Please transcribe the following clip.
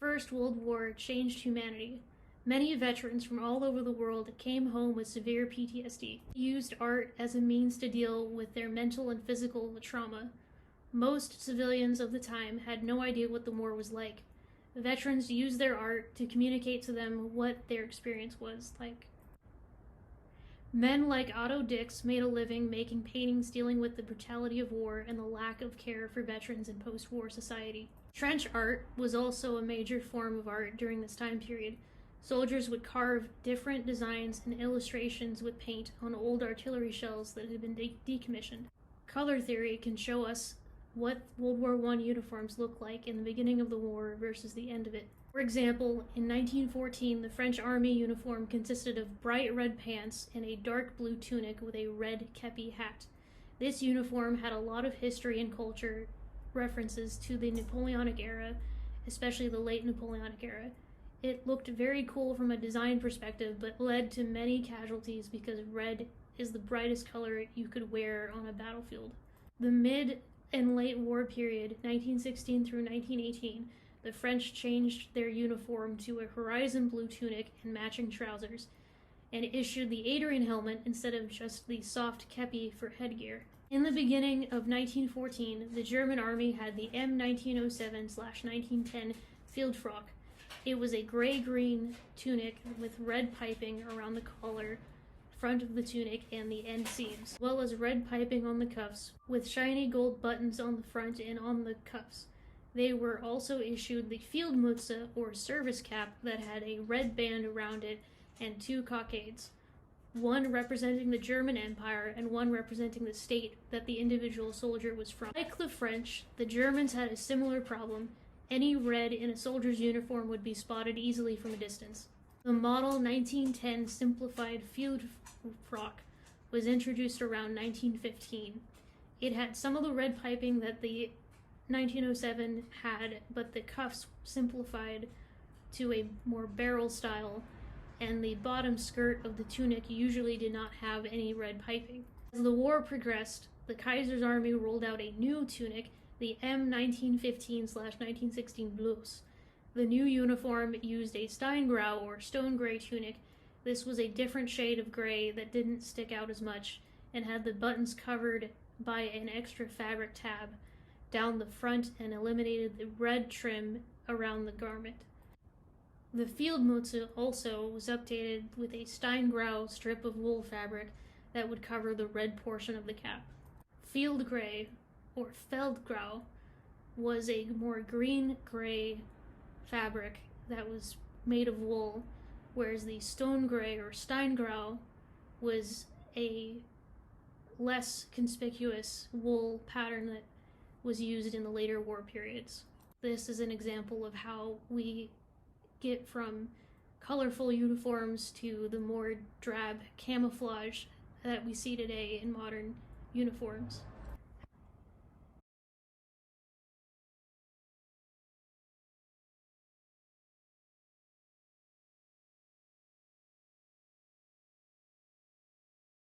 First World War changed humanity. Many veterans from all over the world came home with severe PTSD. They used art as a means to deal with their mental and physical trauma. Most civilians of the time had no idea what the war was like. Veterans used their art to communicate to them what their experience was like. Men like Otto Dix made a living making paintings dealing with the brutality of war and the lack of care for veterans in post-war society. Trench art was also a major form of art during this time period. Soldiers would carve different designs and illustrations with paint on old artillery shells that had been decommissioned. Color theory can show us what World War I uniforms looked like in the beginning of the war versus the end of it. For example, in 1914, the French army uniform consisted of bright red pants and a dark blue tunic with a red kepi hat. This uniform had a lot of history and culture references to the Napoleonic era, especially the late Napoleonic era. It looked very cool from a design perspective, but led to many casualties because red is the brightest color you could wear on a battlefield. The mid and late war period, 1916 through 1918, the French changed their uniform to a horizon blue tunic and matching trousers, and issued the Adrian helmet instead of just the soft kepi for headgear. In the beginning of 1914, the German army had the M1907/1910 field frock. It was a gray-green tunic with red piping around the collar, front of the tunic, and the end seams, as well as red piping on the cuffs, with shiny gold buttons on the front and on the cuffs. They were also issued the Fieldmütze, or service cap, that had a red band around it and two cockades, one representing the German Empire and one representing the state that the individual soldier was from. Like the French, the Germans had a similar problem. Any red in a soldier's uniform would be spotted easily from a distance. The model 1910 simplified field frock was introduced around 1915. It had some of the red piping that the 1907 had, but the cuffs simplified to a more barrel style, and the bottom skirt of the tunic usually did not have any red piping. As the war progressed, the Kaiser's army rolled out a new tunic, the M1915/1916 Blouse. The new uniform used a Steingrau or stone gray tunic. This was a different shade of gray that didn't stick out as much and had the buttons covered by an extra fabric tab down the front and eliminated the red trim around the garment. The Fieldmütze also was updated with a Steingrau strip of wool fabric that would cover the red portion of the cap. Field gray, or Feldgrau, was a more green-gray fabric that was made of wool, whereas the stone gray or Steingrau was a less conspicuous wool pattern that was used in the later war periods. This is an example of how we get from colorful uniforms to the more drab camouflage that we see today in modern uniforms.